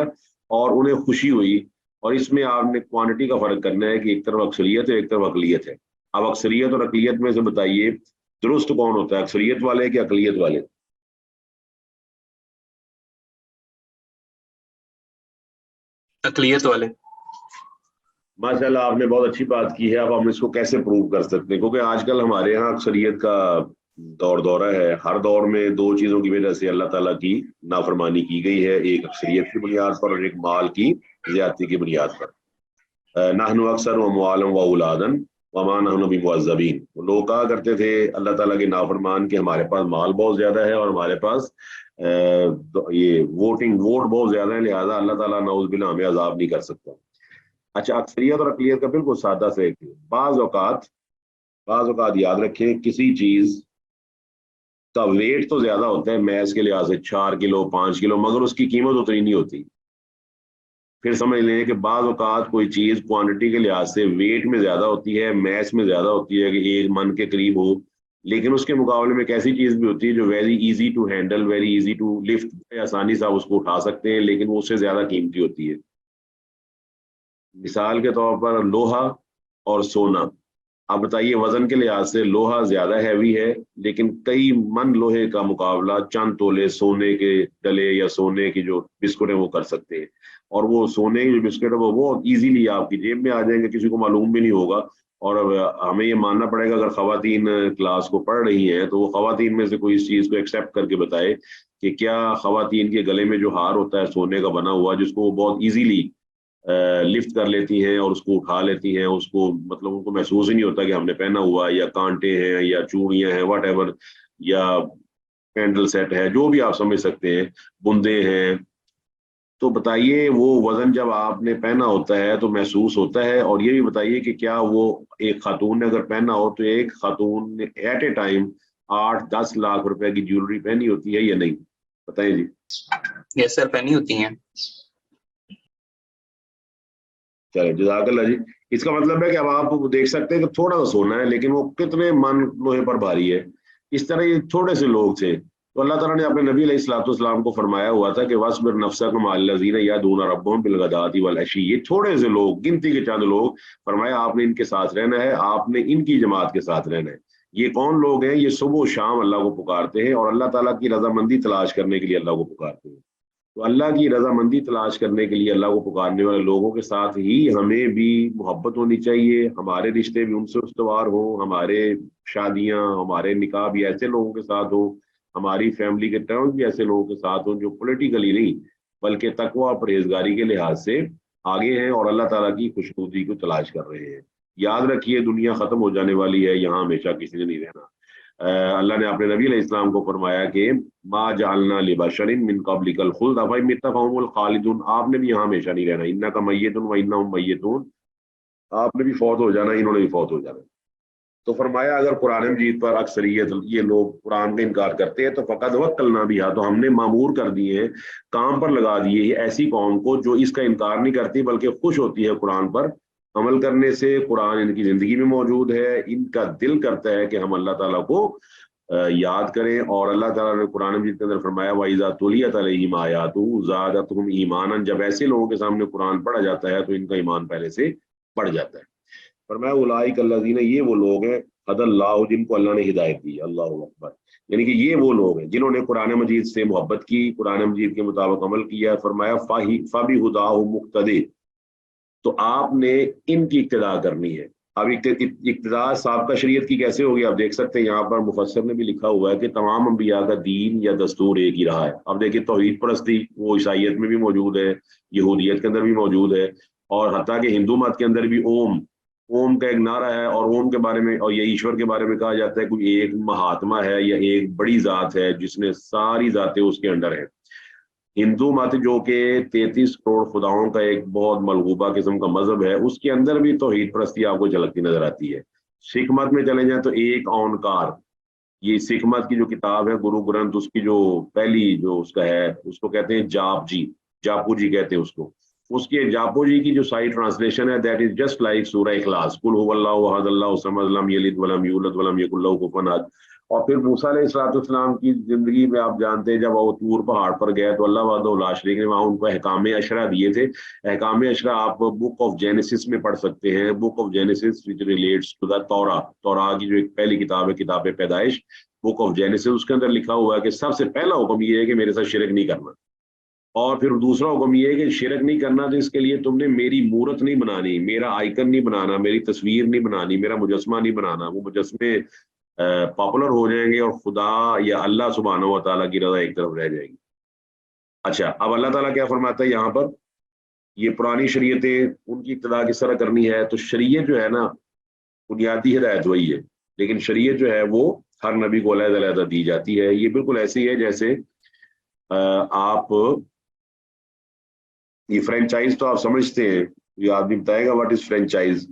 اور انہیں خوشی ہوئی، اور اس میں آپ نے کوانٹٹی کا فرق کرنا ہے کہ ایک طرف اکثریت ہے ایک طرف اقلیت ہے۔ اب اکثریت اور اقلیت میں سے بتائیے درست کون ہوتا ہے، اکثریت والے کہ اقلیت والے؟ اقلیت والے۔ ماشاء اللہ، آپ نے بہت اچھی بات کی ہے۔ اب ہم اس کو کیسے پروو کر سکتے ہیں؟ کیونکہ آج کل ہمارے یہاں اکثریت کا دورہ ہے، ہر دور میں دو چیزوں کی وجہ سے اللہ تعالیٰ کی نافرمانی کی گئی ہے، ایک اکثریت کی بنیاد پر اور ایک مال کی زیادتی کی بنیاد پر۔ نحن اکثر اموالا و اولادا وما نحن بمعذبین، لوگ کہا کرتے تھے اللہ تعالیٰ کے نافرمان کہ ہمارے پاس مال بہت زیادہ ہے اور ہمارے پاس یہ ووٹ بہت زیادہ ہے، لہٰذا اللہ تعالیٰ نعوذ باللہ ہمیں عذاب نہیں کر سکتا۔ اچھا، اکثریت اور اقلیت کا بالکل سادہ سے ایک بعض اوقات یاد رکھیں، کسی چیز کا ویٹ تو زیادہ ہوتا ہے میس کے لحاظ سے، 4 کلو 5 کلو، مگر اس کی قیمت اتنی نہیں ہوتی۔ پھر سمجھ لیں کہ بعض اوقات کوئی چیز کوانٹٹی کے لحاظ سے ویٹ میں زیادہ ہوتی ہے، میس میں زیادہ ہوتی ہے کہ 1 من کے قریب ہو، لیکن اس کے مقابلے میں ایک ایسی چیز بھی ہوتی ہے جو very easy to handle, very easy to lift, آسانی سے آپ اس کو اٹھا سکتے ہیں، لیکن وہ اس سے زیادہ قیمتی ہوتی ہے۔ مثال کے طور پر لوہا اور سونا، آپ بتائیے وزن کے لحاظ سے لوہا زیادہ ہیوی ہے، لیکن کئی من لوہے کا مقابلہ چند تولے سونے کے ڈلے یا سونے کی جو بسکٹ ہیں وہ کر سکتے ہیں، اور وہ سونے کی جو بسکٹ ہے وہ ایزیلی آپ کی جیب میں آ جائیں گے، کسی کو معلوم بھی نہیں ہوگا۔ اور ہمیں یہ ماننا پڑے گا اگر خواتین کلاس کو پڑھ رہی ہیں تو وہ خواتین میں سے کوئی اس چیز کو ایکسیپٹ کر کے بتائے کہ کیا خواتین کے گلے میں جو ہار ہوتا ہے سونے کا بنا ہوا، جس کو وہ بہت ایزیلی لفٹ کر لیتی ہیں اور اس کو اٹھا لیتی ہیں، اس کو مطلب ان کو محسوس ہی نہیں ہوتا کہ ہم نے پہنا ہوا، یا کانٹے ہیں یا چوڑیاں ہیں واٹ ایور، یا کینڈل سیٹ ہے، جو بھی آپ سمجھ سکتے ہیں، بندے ہیں، تو بتائیے وہ وزن جب آپ نے پہنا ہوتا ہے تو محسوس ہوتا ہے؟ اور یہ بھی بتائیے کہ کیا وہ ایک خاتون نے اگر پہنا ہو تو ایک خاتون نے ایٹ اے ٹائم 8-10 لاکھ روپے کی جیولری پہنی ہوتی ہے یا نہیں؟ بتائیں جی۔ یس سر، پہنی ہوتی ہیں۔ چلے جزاک اللہ جی۔ اس کا مطلب ہے کہ اب آپ دیکھ سکتے ہیں کہ تھوڑا سا سونا ہے لیکن وہ کتنے من لوہے پر بھاری ہے۔ اس طرح یہ تھوڑے سے لوگ تھے، تو اللہ تعالیٰ نے اپنے نبی علیہ الصلوۃ والسلام کو فرمایا ہوا تھا کہ وَاصْبِرْ نَفْسَكَ مَعَ الَّذِينَ يَدْعُونَ رَبَّهُمْ بِالْغَدَاةِ وَالْعَشِيِّ، یہ تھوڑے سے لوگ، گنتی کے چند لوگ، فرمایا آپ نے ان کے ساتھ رہنا ہے، آپ نے ان کی جماعت کے ساتھ رہنا ہے۔ یہ کون لوگ ہیں؟ یہ صبح و شام اللہ کو پکارتے ہیں اور اللہ تعالیٰ کی رضامندی تلاش کرنے کے لیے اللہ کو پکارتے ہیں۔ تو اللہ کی رضامندی تلاش کرنے کے لیے اللہ کو پکارنے والے لوگوں کے ساتھ ہی ہمیں بھی محبت ہونی چاہیے، ہمارے رشتے بھی ان سے استوار ہوں، ہمارے شادیاں، ہمارے نکاح بھی ایسے لوگوں کے ساتھ ہوں، ہماری فیملی کے ٹرمز بھی ایسے لوگوں کے ساتھ ہوں جو پولیٹیکلی نہیں بلکہ تقوی اور پرہیزگاری کے لحاظ سے آگے ہیں اور اللہ تعالیٰ کی خوشنودی کو تلاش کر رہے ہیں۔ یاد رکھیے دنیا ختم ہو جانے والی ہے، یہاں ہمیشہ کسی نے نہیں رہنا۔ اللہ نے اپنے نبی علیہ السلام کو فرمایا کہ ما جعلنا لبشر من قبلک الخلد افإن مت فهم الخالدون، آپ نے بھی یہاں ہمیشہ نہیں رہنا، انک میت وانہم میتون، آپ نے بھی فوت ہو جانا، انہوں نے بھی فوت ہو جانا۔ تو فرمایا اگر قرآن مجید پر اکثریت یہ لوگ قرآن کا انکار کرتے ہیں تو فقط وکلنا بہا، تو ہم نے معمور کر دیے ہیں، کام پر لگا دیے ایسی قوم کو جو اس کا انکار نہیں کرتی بلکہ خوش ہوتی ہے قرآن پر عمل کرنے سے۔ قرآن ان کی زندگی میں موجود ہے، ان کا دل کرتا ہے کہ ہم اللہ تعالیٰ کو یاد کریں، اور اللہ تعالیٰ نے قرآن مجید کے اندر فرمایا وَإِذَا تُلِيَتْ عَلَيْهِمْ آيَاتُهُ زَادَتْهُمْ ایمانا، جب ایسے لوگوں کے سامنے قرآن پڑھا جاتا ہے تو ان کا ایمان پہلے سے بڑھ جاتا ہے۔ فرمایا اولئک الذین، یہ وہ لوگ ہیں ہدی اللہ، جن کو اللہ نے ہدایت دی، اللہ اکبر، یعنی کہ یہ وہ لوگ ہیں جنہوں نے قرآن مجید سے محبت کی، قرآن مجید کے مطابق عمل کیا۔ فرمایا فبہداہ مقتدی، تو آپ نے ان کی اقتداء کرنی ہے۔ اب اقتداء سابقہ شریعت کی کیسے ہوگی؟ آپ دیکھ سکتے ہیں یہاں پر مفسر نے بھی لکھا ہوا ہے کہ تمام انبیاء کا دین یا دستور ایک ہی رہا ہے۔ اب دیکھیے توحید پرستی وہ عیسائیت میں بھی موجود ہے، یہودیت کے اندر بھی موجود ہے، اور حتیٰ کہ ہندو مت کے اندر بھی اوم کا ایک نعرہ ہے، اور اوم کے بارے میں اور یہ ایشور کے بارے میں کہا جاتا ہے کوئی ایک مہاتما ہے یا ایک بڑی ذات ہے جس میں ساری ذاتیں اس کے انڈر ہیں۔ ہندو مت جو کہ 33 کروڑ خداؤں کا ایک بہت ملغوبہ قسم کا مذہب ہے، اس کے اندر بھی توحید پرستی آپ کو جھلکتی نظر آتی ہے۔ سکھ مت میں چلے جائیں تو ایک اونکار، یہ سکھ مت کی جو کتاب ہے گرو گرنتھ، اس کی جو پہلی جو اس کا ہے اس کو کہتے ہیں جاپو جی کہتے ہیں اس کو، اس کے جاپو جی کی جو صحیح ٹرانسلیشن ہے دیٹ از جسٹ لائک سورہ اخلاص، قل هو اللہ احد اللہ الصمد لم یلد ولم یولد ولم یکن لہ کفوا احد۔ اور پھر موسیٰ علیہ السلام کی زندگی میں آپ جانتے ہیں جب وہ طور پہاڑ پر گئے تو اللہ وحدہ لا شریک نے وہاں ان کو احکام عشرہ دیے تھے۔ احکام عشرہ آپ بک آف جینیسس میں پڑھ سکتے ہیں، book of Genesis which relates to the توراہ کی جو ایک پہلی کتاب ہے، کتاب پیدائش، بک آف جینیسس، اس کے اندر لکھا ہوا ہے کہ سب سے پہلا حکم یہ ہے کہ میرے ساتھ شرک نہیں کرنا، اور پھر دوسرا حکم یہ ہے کہ شرک نہیں کرنا تو اس کے لیے تم نے میری مورت نہیں بنانی، میرا آئیکن نہیں بنانا، میری تصویر نہیں بنانی، میرا مجسمہ نہیں بنانا، وہ مجسمے پاپولر ہو جائیں گے اور خدا یا اللہ سبحانہ و تعالیٰ کی رضا ایک طرف رہ جائے گی۔ اچھا، اب اللہ تعالیٰ کیا فرماتا ہے یہاں پر؟ یہ پرانی شریعتیں ان کی ابتدا کس طرح کرنی ہے؟ تو شریعت جو ہے نا بنیادی ہدایت وہی ہے، لیکن شریعت جو ہے وہ ہر نبی کو علیحدہ علیحدہ دی جاتی ہے۔ یہ بالکل ایسی ہے جیسے آپ یہ فرینچائز تو آپ سمجھتے ہیں، یہ آدمی بتائے گا واٹ از فرینچائز؟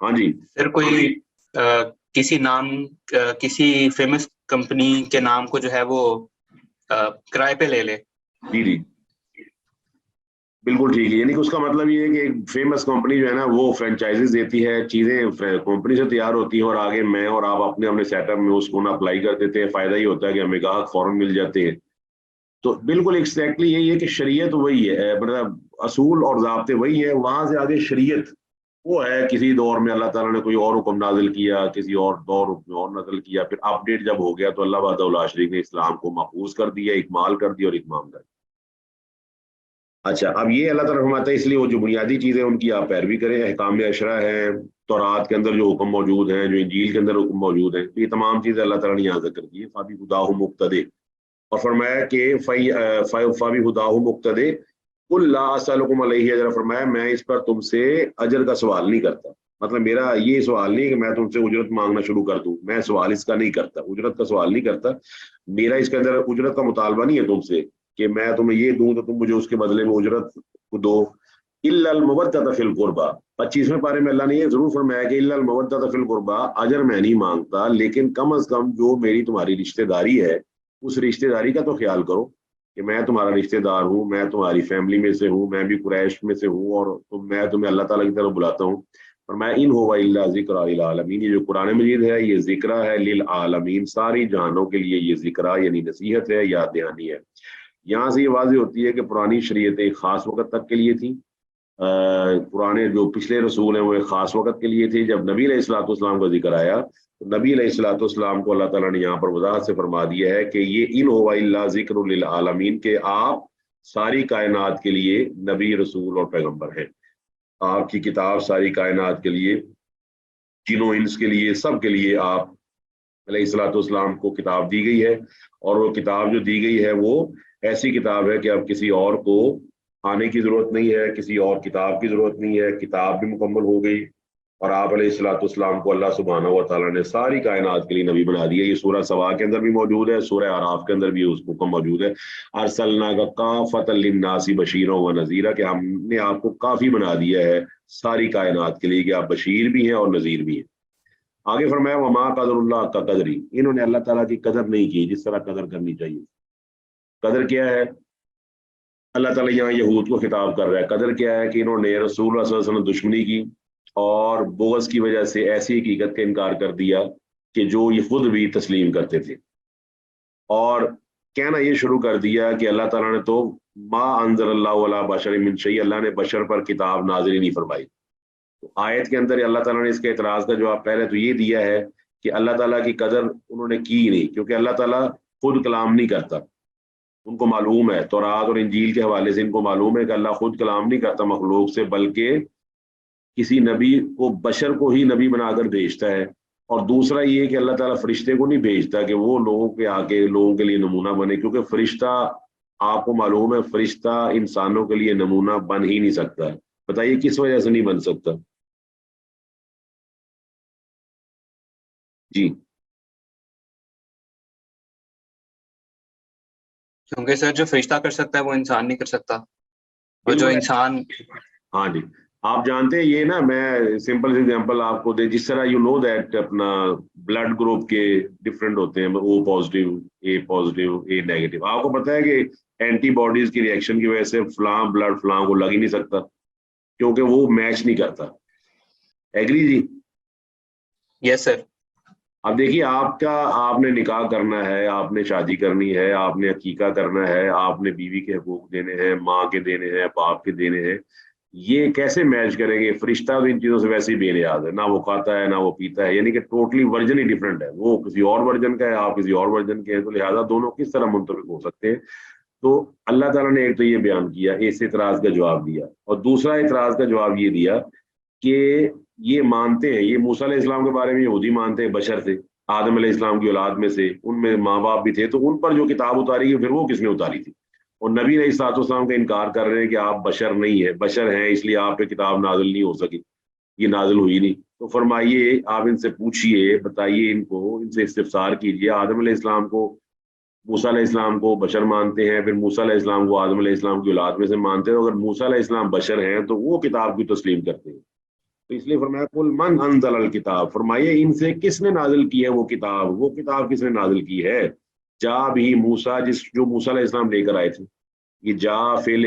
ہاں جی سر کوئی کسی نام کسی فیمس کمپنی کے نام کو جو ہے وہ کرائے پہ لے لے۔ جی جی بالکل ٹھیک ہے، یعنی کہ اس کا مطلب یہ ہے کہ ایک فیمس کمپنی جو ہے نا وہ فرینچائزز دیتی ہے، چیزیں کمپنی سے تیار ہوتی ہیں اور آگے میں اور آپ اپنے اپنے سیٹ اپ میں اس کو اپلائی کر دیتے ہیں، فائدہ یہ ہوتا ہے کہ ہمیں گاہک فوراً مل جاتے ہیں۔ تو بالکل ایگزیکٹلی یہی ہے کہ شریعت وہی ہے، مطلب اصول اور ضابطے وہی ہے، وہاں سے آگے شریعت وہ ہے کسی دور میں اللہ تعالیٰ نے کوئی اور حکم نازل کیا، کسی اور دور میں اور نازل کیا، پھر اپڈیٹ جب ہو گیا تو اللہ وحدہ لا شریک نے اسلام کو محفوظ کر دیا، اکمال کر دیا اور اتمام کر دیا۔ اچھا، اب یہ اللہ تعالیٰ فرماتا ہے اس لیے وہ جو بنیادی چیزیں ان کی آپ پیروی کریں، احکام عشرہ ہے، تورات کے اندر جو حکم موجود ہیں، جو انجیل کے اندر حکم موجود ہیں، یہ تمام چیزیں اللہ تعالیٰ نے یہاں ذکر کی ہے۔ فبہداہ مقتدی، اور فرمایا کہ فبہداہ مقتدی قل لا اسألکم علیہ اجرا، فرمایا میں اس پر تم سے اجر کا سوال نہیں کرتا، مطلب میرا یہ سوال نہیں کہ میں تم سے اجرت مانگنا شروع کر دوں، میں سوال اس کا نہیں کرتا، اجرت کا سوال نہیں کرتا، میرا اس کے اندر اجرت کا مطالبہ نہیں ہے تم سے کہ میں تمہیں یہ دوں تو تم مجھے اس کے بدلے میں اجرت دو۔ الا المودۃ فی القربى، 25ویں پارے میں اللہ نے یہ ضرور فرمایا کہ الا المودۃ فی القربى، اجر میں نہیں مانگتا لیکن کم از کم جو میری تمہاری رشتہ داری ہے اس رشتہ داری کا تو خیال کرو کہ میں تمہارا رشتہ دار ہوں، میں تمہاری فیملی میں سے ہوں، میں بھی قریش میں سے ہوں، اور میں تمہیں اللہ تعالیٰ کی طرف بلاتا ہوں۔ اور میں ان ہوا الا ذکر للعالمین، یہ جو قرآن مجید ہے یہ ذکر ہے للعالمین، ساری جہانوں کے لیے یہ ذکر یعنی نصیحت ہے، یاد دہانی ہے۔ یہاں سے یہ واضح ہوتی ہے کہ پرانی شریعتیں ایک خاص وقت تک کے لیے تھیں، پرانے جو پچھلے رسول ہیں وہ ایک خاص وقت کے لیے تھے۔ جب نبی علیہ الصلوۃ والسلام کا ذکر آیا تو نبی علیہ الصلوۃ والسلام کو اللہ تعالیٰ نے یہاں پر وضاحت سے فرما دیا ہے کہ یہ ان ہوا الا ذکر للعالمین، کہ آپ ساری کائنات کے لیے نبی، رسول اور پیغمبر ہیں، آپ کی کتاب ساری کائنات کے لیے، جنوں انس کے لیے، سب کے لیے آپ علیہ الصلوۃ والسلام کو کتاب دی گئی ہے، اور وہ کتاب جو دی گئی ہے وہ ایسی کتاب ہے کہ اب کسی اور کو آنے کی ضرورت نہیں ہے، کسی اور کتاب کی ضرورت نہیں ہے، کتاب بھی مکمل ہو گئی، اور آپ علیہ الصلوۃ والسلام کو اللہ سبحانہ و تعالیٰ نے ساری کائنات کے لیے نبی بنا دیا. یہ سورہ سبا کے اندر بھی موجود ہے، سورہ اعراف کے اندر بھی اس حکم موجود ہے، ارسلناک کافۃ للناس بشیرا و نذیرا، کہ ہم نے آپ کو کافی بنا دیا ہے ساری کائنات کے لیے کہ آپ بشیر بھی ہیں اور نذیر بھی ہیں. آگے فرمایا وما قدر اللہ کا قدری، انہوں نے اللہ تعالیٰ کی قدر نہیں کی جس طرح قدر کرنی چاہیے. قدر کیا ہے؟ اللہ تعالیٰ یہاں یہود کو خطاب کر رہا ہے. قدر کیا ہے کہ انہوں نے رسول اللہ صلی اللہ علیہ وسلم دشمنی کی اور بغض کی وجہ سے ایسی حقیقت کا انکار کر دیا کہ جو یہ خود بھی تسلیم کرتے تھے، اور کہنا یہ شروع کر دیا کہ اللہ تعالیٰ نے تو ما انزل اللہ علی بشر من شیء، اللہ نے بشر پر کتاب نازل ہی نہیں فرمائی. تو آیت کے اندر اللہ تعالیٰ نے اس کے اعتراض کا جواب پہلے تو یہ دیا ہے کہ اللہ تعالیٰ کی قدر انہوں نے کی نہیں، کیونکہ اللہ تعالیٰ خود کلام نہیں کرتا. ان کو معلوم ہے تورات اور انجیل کے حوالے سے، ان کو معلوم ہے کہ اللہ خود کلام نہیں کرتا مخلوق سے، بلکہ کسی نبی کو، بشر کو ہی نبی بنا کر بھیجتا ہے. اور دوسرا یہ کہ اللہ تعالیٰ فرشتے کو نہیں بھیجتا کہ وہ لوگوں کے آگے لوگوں کے لیے نمونہ بنے، کیونکہ فرشتہ، آپ کو معلوم ہے فرشتہ انسانوں کے لیے نمونہ بن ہی نہیں سکتا. بتائیے کس وجہ سے نہیں بن سکتا؟ جی کیونکہ سر جو فرشتہ کر سکتا ہے وہ انسان نہیں کر سکتا، اور جو بالکل. انسان، ہاں جی، آپ جانتے ہیں یہ نا، میں سمپل ایگزامپل آپ کو دے، جس طرح یو نو دیٹ اپنا بلڈ گروپ کے ڈفرینٹ ہوتے ہیں، O positive, A positive, A negative. آپ کو پتا ہے کہ اینٹی باڈیز کی ریئیکشن کی وجہ سے فلاں بلڈ فلاں کو لگ ہی نہیں سکتا کیونکہ وہ میچ نہیں کرتا. ایگری جی؟ یس سر. اب دیکھیے آپ نے نکاح کرنا ہے، آپ نے شادی کرنی ہے، آپ نے عقیقہ کرنا ہے، آپ نے بیوی کے حقوق دینے ہیں، ماں کے دینے ہیں، باپ کے دینے ہیں. یہ کیسے میچ کریں گے؟ فرشتہ تو ان چیزوں سے ویسے ہی بے نیاز ہے، نہ وہ کھاتا ہے نہ وہ پیتا ہے، یعنی کہ ٹوٹلی ورژن ہی ڈفرینٹ ہے. وہ کسی اور ورژن کا ہے، آپ کسی اور ورژن کے ہیں، تو لہٰذا دونوں کس طرح منطبق ہو سکتے ہیں؟ تو اللہ تعالیٰ نے ایک تو یہ بیان کیا، اس اعتراض کا جواب دیا، اور دوسرا اعتراض کا جواب یہ دیا کہ یہ مانتے ہیں، یہ موسیٰ علیہ السلام کے بارے میں یہودی مانتے ہیں بشر تھے، آدم علیہ السلام کی اولاد میں سے، ان میں ماں باپ بھی تھے، تو ان پر جو کتاب اتاری گئی پھر وہ کس نے اتاری تھی؟ اور نبی علیہ الصلوۃ والسلام کا انکار کر رہے ہیں کہ آپ بشر نہیں ہیں، بشر ہیں اس لیے آپ پہ کتاب نازل نہیں ہو سکی، یہ نازل ہوئی نہیں. تو فرمائیے آپ ان سے پوچھئے، بتائیے ان کو، ان سے استفسار کیجئے. آدم علیہ السلام کو، موسیٰ علیہ السلام کو بشر مانتے ہیں، پھر موسیٰ علیہ السلام کو آدم علیہ السلام کی اولاد میں سے مانتے ہیں. اگر موسیٰ علیہ السلام بشر ہیں تو وہ کتاب کی تسلیم کرتے ہیں. تو اس لیے فرمایا قل من انزل الکتاب، فرمائیے ان سے کس نے نازل کی ہے وہ کتاب کس نے نازل کی ہے؟ جا بھی موسیٰ، جو موسیٰ علیہ السلام لے کر آئے تھے. یہ جا فعل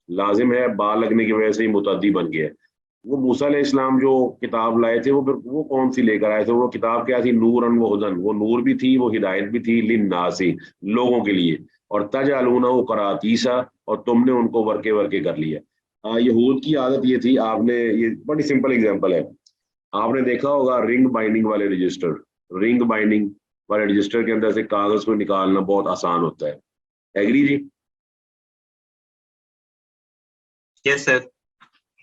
لازم ہے، با لگنے کی وجہ سے ہی متعدی بن گیا ہے. وہ موسیٰ علیہ السلام جو کتاب لائے تھے وہ کون سی لے کر آئے تھے؟ وہ کتاب کیا تھی؟ نوراً و ہدن، وہ نور بھی تھی، وہ ہدایت بھی تھی، للناس، لوگوں کے لیے. اور تجعلونہ قراطیسا، اور تم نے ان کو ورکے ورکے کر لیا. یہود کی عادت یہ تھی، آپ نے، یہ بڑی سمپل اگزامپل ہے، آپ نے دیکھا ہوگا رنگ بائنڈنگ والے رجسٹر کے اندر سے کاغذ کو نکالنا بہت آسان ہوتا ہے. ایگری جی؟ یس سر.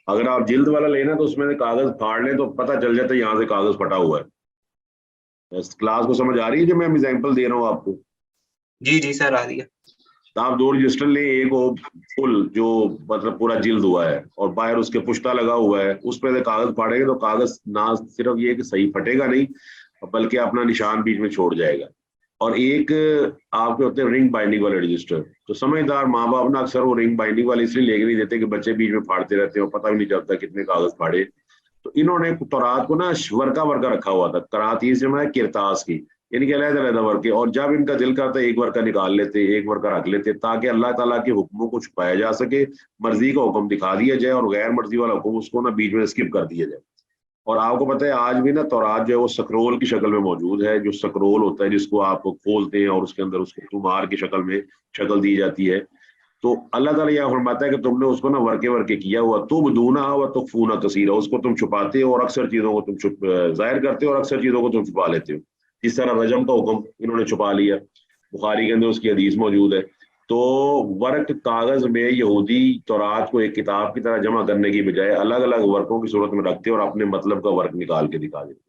اگر آپ جلد والا لینا تو اس میں سے کاغذ پھاڑ لیں تو پتہ چل جاتا ہے یہاں سے کاغذ پھٹا ہوا ہے. کلاس کو سمجھ آ رہی ہے جو میں ایگزامپل دے رہا ہوں آپ کو؟ جی جی سر، آ رہی ہے. آپ 2 رجسٹر لیں، ایک ہو فل جو مطلب پورا جلد ہوا ہے اور باہر اس کے پشتہ لگا ہوا ہے، اس پہ سے کاغذ پھاڑیں گے تو کاغذ نہ صرف یہ کہ صحیح پھٹے گا نہیں بلکہ اپنا نشان بیچ میں چھوڑ جائے گا. اور ایک آپ کے ہوتے ہیں رنگ بائنڈنگ والے رجسٹر. تو سمجھدار ماں باپ نا اکثر وہ رنگ بائنڈنگ والے اس لیے لے کے نہیں دیتے کہ بچے بیچ میں پھاڑتے رہتے ہیں اور پتہ بھی نہیں چلتا کتنے کاغذ پھاڑے. تو انہوں نے تورات کو نا ورکا رکھا ہوا تھا. قراطیس جمع ہے کرتاس کی، یعنی کہ علیحدہ علیحدہ ورقے، اور جب ان کا دل کرتا ہے ایک ورقہ نکال لیتے، ایک ورقہ رکھ لیتے تاکہ اللہ تعالیٰ کے حکموں کو چھپایا جا سکے، مرضی کا حکم دکھا دیا جائے اور غیر مرضی والا حکم اس کو نا بیچ میں اسکپ کر دیا جائے. اور آپ کو پتہ ہے آج بھی نا تورات جو ہے وہ سکرول کی شکل میں موجود ہے. جو سکرول ہوتا ہے جس کو آپ کھولتے ہیں اور اس کے اندر اس کو تمہار کی شکل میں شکل دی جاتی ہے. تو اللہ تعالیٰ یہ فرماتا ہے کہ تم نے اس کو نا ورکے کیا ہوا، تبدونہا وتخفون کثیرا، اس کو تم چھپاتے ہو اور اکثر چیزوں کو تم ظاہر کرتے ہو اور اکثر چیزوں کو تم چھپا لیتے ہو. جس طرح رجم کا حکم انہوں نے چھپا لیا، بخاری کے اندر اس کی حدیث موجود ہے. تو ورق کاغذ میں یہودی تورات کو ایک کتاب کی طرح جمع کرنے کی بجائے الگ الگ ورقوں کی صورت میں رکھتے اور اپنے مطلب کا ورق نکال کے دکھا دیتے.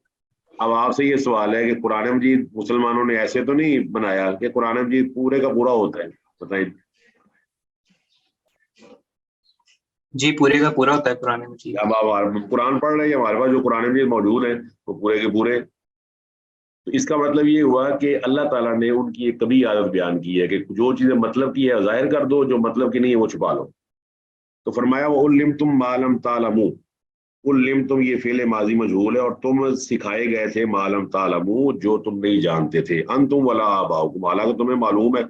اب آپ سے یہ سوال ہے کہ قرآن مجید مسلمانوں نے ایسے تو نہیں بنایا کہ قرآن مجید پورے کا پورا ہوتا ہے؟ بتائیں. جی پورے کا پورا ہوتا ہے قرآن مجید. اب آپ قرآن پڑھ رہے ہیں، ہمارے پاس جو قرآن مجید موجود ہیں وہ پورے کے پورے. تو اس کا مطلب یہ ہوا کہ اللہ تعالیٰ نے ان کی ایک کبھی عادت بیان کی ہے کہ جو چیزیں مطلب کی ہے ظاہر کر دو، جو مطلب کی نہیں ہے وہ چھپا لو. تو فرمایا وہ علمتم ما لم تعلموا، علمتم یہ فعل ماضی مجہول ہے، اور تم سکھائے گئے تھے ما لم تعلموا جو تم نہیں جانتے تھے، انتم ولا آباؤکم، حالانکہ تمہیں معلوم ہے،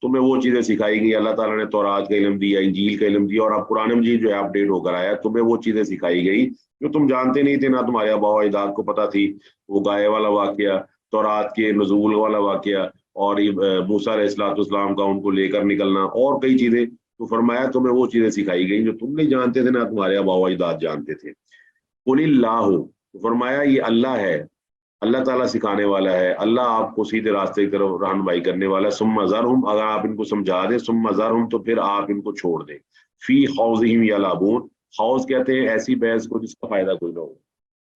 تمہیں وہ چیزیں سکھائی گئی. اللہ تعالیٰ نے تورات کا علم دیا، انجیل کا علم دیا، اور اب قرآن مجید جو ہے اپڈیٹ ہو کر آیا، تمہیں وہ چیزیں سکھائی گئی جو تم جانتے نہیں تھے، نہ تمہارے آباء و اجداد کو پتہ تھی. وہ گائے والا واقعہ، تورات کے نزول والا واقعہ، اور موسیٰ علیہ الصلوۃ والسلام کا ان کو لے کر نکلنا، اور کئی چیزیں. تو فرمایا تمہیں وہ چیزیں سکھائی گئی جو تم نہیں جانتے تھے، نہ تمہارے آباء و اجداد جانتے تھے. قل اللہ، فرمایا یہ اللہ ہے، اللہ تعالیٰ سکھانے والا ہے، اللہ آپ کو سیدھے راستے کی طرف رہنمائی کرنے والا ہے. ثم ذرہم، اگر آپ ان کو سمجھا دیں، ثم ذرہم تو پھر آپ ان کو چھوڑ دیں، فی خوضہم یلعبون، خوض کہتے ہیں ایسی بحث کو جس کا فائدہ کوئی نہ ہو،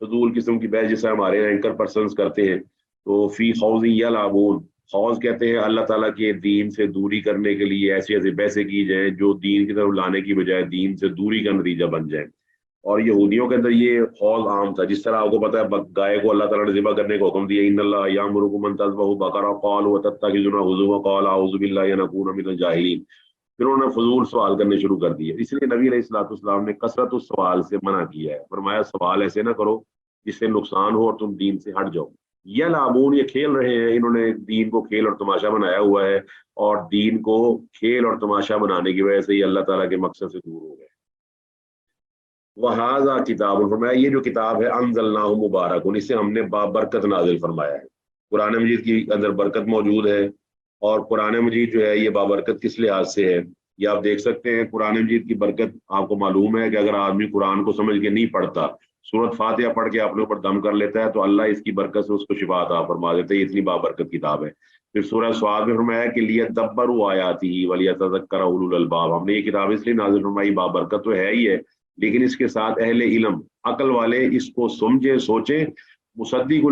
فضول قسم کی بحث جیسے ہمارے اینکر پرسنز کرتے ہیں. تو فی خوض یلعبون، خوض کہتے ہیں اللہ تعالیٰ کے دین سے دوری کرنے کے لیے ایسی ایسی بحثیں کی جائیں جو دین کی طرف لانے کی بجائے دین سے دوری کا نتیجہ بن جائے. اور یہودیوں کے اندر یہ خوض عام تھا. جس طرح آپ کو پتا ہے گائے کو اللہ تعالیٰ نے ذبح کرنے کا حکم دیا، ان اللہ یامرکم ان تذبحوا بقرۃ قالوا اتتخذونہ ہزوا قال اعوذ باللہ ان اکون من الجاہلین. پھر انہوں نے فضول سوال کرنے شروع کر دیے. اس لیے نبی علیہ الصلوۃ والسلام نے کثرت السوال سے منع کیا ہے، فرمایا سوال ایسے نہ کرو جس سے نقصان ہو اور تم دین سے ہٹ جاؤ. یلعبون، یہ کھیل رہے ہیں، انہوں نے دین کو کھیل اور تماشا بنایا ہوا ہے، اور دین کو کھیل اور تماشا بنانے کی وجہ سے یہ اللہ تعالیٰ کے مقصد سے دور ہو گئے. وَهَذَا کتاب، فرمایا یہ جو کتاب ہے انزلناہ مبارک، اس سے ہم نے بابرکت نازل فرمایا ہے. قرآن مجید کی اندر برکت موجود ہے، اور قرآن مجید جو ہے یہ بابرکت کس لحاظ سے ہے یہ آپ دیکھ سکتے ہیں. قرآن مجید کی برکت آپ کو معلوم ہے کہ اگر آدمی قرآن کو سمجھ کے نہیں پڑھتا، سورت فاتحہ پڑھ کے اپنے اوپر دم کر لیتا ہے، تو اللہ اس کی برکت سے اس کو شفا عطا فرما دیتا ہے. یہ اتنی بابرکت کتاب ہے. پھر سورہ صاد میں فرمایا کہ لیدبروا آیاتہ ولیتذکر اولو الالباب، ہم نے یہ کتاب اس لیے نازل فرمائی، بابرکت تو ہے ہی ہے، لیکن اس کے ساتھ اہل علم، عقل والے اس کو سمجھے سوچیں. مصدق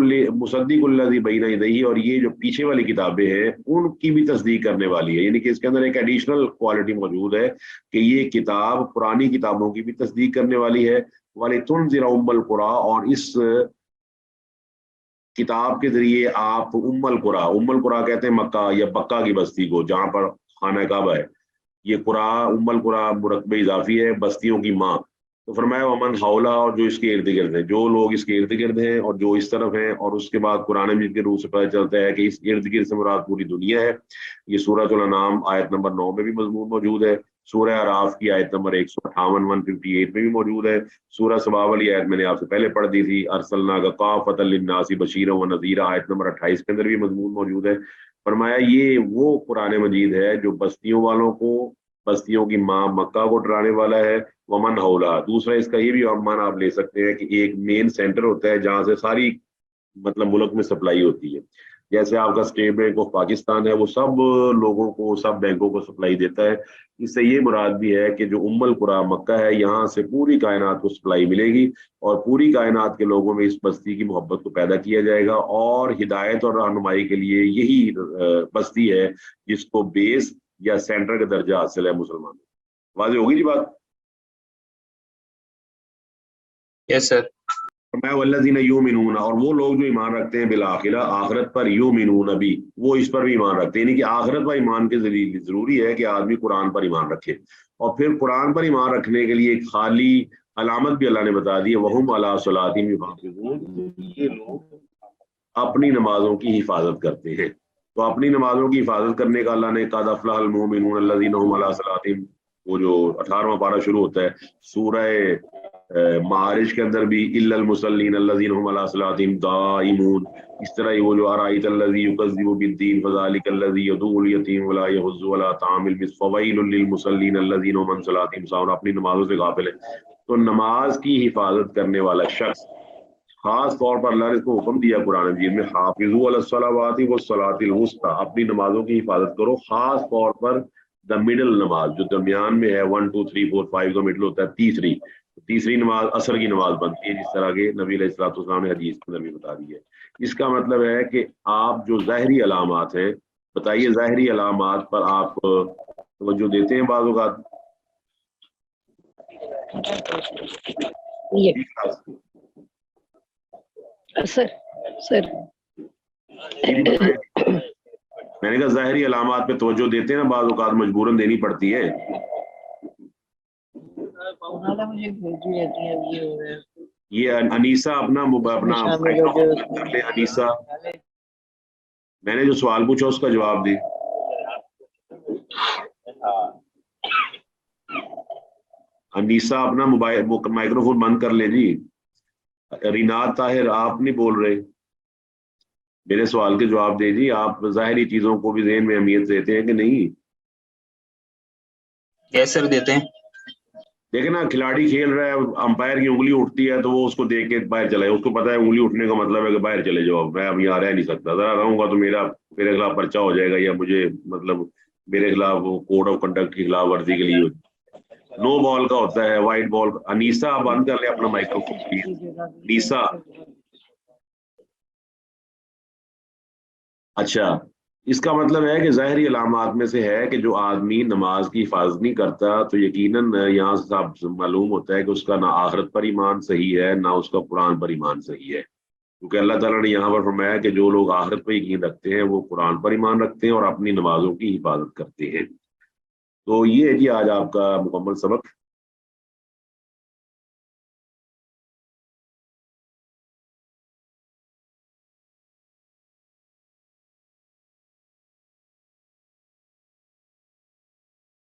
الذی بین یدیہ، اور یہ جو پیچھے والی کتابیں ہیں ان کی بھی تصدیق کرنے والی ہے. یعنی کہ اس کے اندر ایک ایڈیشنل کوالٹی موجود ہے کہ یہ کتاب پرانی کتابوں کی بھی تصدیق کرنے والی ہے. وَلِتُنذِرَ أُمَّ الْقُرَىٰ، اور اس کتاب کے ذریعے آپ ام القریٰ کہتے ہیں مکہ یا بکہ کی بستی کو جہاں پر خانہ کعبہ ہے. یہ قریٰ، ام القریٰ مرکب اضافی ہے، بستیوں کی ماں. تو فرمایا ومن حولہ، اور جو اس کے ارد گرد ہیں، جو لوگ اس کے ارد گرد ہیں اور جو اس طرف ہیں. اور اس کے بعد قرآن مجید کے روح سے پتہ چلتا ہے کہ اس ارد گرد سے مراد پوری دنیا ہے. یہ سورۃ الانعام آیت نمبر 9 میں بھی مضمون موجود ہے. سورہ اعراف کی آیت نمبر 158 158 میں بھی موجود ہے. سورہ سبا والی آیت میں نے آپ سے پہلے پڑھ دی تھی، ارسلناک کافۃ للناس بشیرا ونذیرا، آیت نمبر 28 کے اندر بھی مضمون موجود ہے. فرمایا یہ وہ قرآن مجید ہے جو بستیوں والوں کو، بستیوں کی ماں مکہ کو ڈرانے والا ہے. ومن حولہ، دوسرا اس کا یہ بھی معنی آپ لے سکتے ہیں کہ ایک مین سینٹر ہوتا ہے جہاں سے ساری مطلب ملک میں سپلائی ہوتی ہے. جیسے آپ کا اسٹیٹ بینک آف پاکستان ہے، وہ سب لوگوں کو، سب بینکوں کو سپلائی دیتا ہے. اس سے یہ مراد بھی ہے کہ جو ام القریٰ مکہ ہے، یہاں سے پوری کائنات کو سپلائی ملے گی، اور پوری کائنات کے لوگوں میں اس بستی کی محبت کو پیدا کیا جائے گا. اور ہدایت اور رہنمائی کے لیے یہی بستی ہے جس کو بیس یا سینٹر کا درجہ حاصل ہے مسلمانوں. واضح ہوگی جی بات؟ یس سر. میں والذین یؤمنون، اور وہ لوگ جو ایمان رکھتے ہیں بالآخرہ، آخرت پر، یؤمنون بھی، وہ اس پر بھی ایمان رکھتے ہیں. یعنی کہ آخرت پر ایمان کے ذریعے ضروری ہے کہ آدمی قرآن پر ایمان رکھے. اور پھر قرآن پر ایمان رکھنے کے لیے ایک خالی علامت بھی اللہ نے بتا دی ہے، وہم علی صلاتہم یحافظون، یہ لوگ اپنی نمازوں کی حفاظت کرتے ہیں. تو اپنی نمازوں کی حفاظت کرنے کا اللہ نے قد افلح المؤمنون الذین هم علی صلاتہم، وہ جو 18واں پارہ شروع ہوتا ہے سورہ معارج کے اندر بھی، الا المصلین الذین هم علی صلاتہم دائمون. اس طرح ہی وہ جو ارایت الذی یکذب بالدین فذلک الذی یدعو الیتیم ولا یحض علی طعام المسکین فویل للمصلین الذین هم عن صلاتہم ساہون، اپنی نمازوں سے غافل ہے. تو نماز کی حفاظت کرنے والا شخص، خاص طور پر اللہ نے اس کو حکم دیا قرآن مجید میں، حافظوا علی الصلوات والصلاۃ الوسطی، اپنی نمازوں کی حفاظت کرو، خاص طور پر دا مڈل نماز جو درمیان میں ہے، 1 2 3 4 5 کا مڈل ہوتا ہے، تیسری نماز عصر کی نماز بنتی ہے، جس طرح کے نبی علیہ الصلوۃ والسلام نے حدیث کے اندر بھی بتا دی ہے. اس کا مطلب ہے کہ آپ جو ظاہری علامات ہیں، بتائیے ظاہری علامات پر آپ توجہ دیتے ہیں بعض اوقات؟ یہ سر میں نے کہا ظاہری علامات پہ توجہ دیتے ہیں نا، بعض اوقات مجبوراً دینی پڑتی ہے. یہ انیسا اپنا مائکروفون بند کر لے. انیسا، میں نے جو سوال پوچھا اس کا جواب دی. انیسا اپنا موبائل مائکروفون بند کر لے جی. رینات طاہر آپ نہیں بول رہے، میرے سوال کے جواب دے جی. آپ ظاہری چیزوں کو بھی ذہن میں اہمیت دیتے ہیں کہ نہیں؟ یس سر دیتے ہیں. دیکھیں نا، کھلاڑی کھیل رہا ہے، امپائر کی انگلی اٹھتی ہے تو وہ اس کو دیکھ کے باہر چلا جائے. اس کو پتا ہے انگلی اٹھنے کا مطلب ہے کہ باہر چلے جاؤ، میں اب یہاں رہ نہیں سکتا، ذرا رہوں گا تو میرے خلاف پرچہ ہو جائے گا، یا مجھے مطلب میرے خلاف کوڈ آف کنڈکٹ کی خلاف ورزی کے لیے. نو بال کا ہوتا ہے، وائٹ بال. انیسا آپ بند کر لیں اپنا مائکروفون پلیز. انیسا، اچھا، اس کا مطلب ہے کہ ظاہری علامات میں سے ہے کہ جو آدمی نماز کی حفاظت نہیں کرتا تو یقیناً یہاں سے معلوم ہوتا ہے کہ اس کا نہ آخرت پر ایمان صحیح ہے، نہ اس کا قرآن پر ایمان صحیح ہے. کیونکہ اللہ تعالیٰ نے یہاں پر فرمایا کہ جو لوگ آخرت پر یقین رکھتے ہیں وہ قرآن پر ایمان رکھتے ہیں اور اپنی نمازوں کی حفاظت کرتے ہیں. تو یہ ہے جی آج آپ کا مکمل سبق.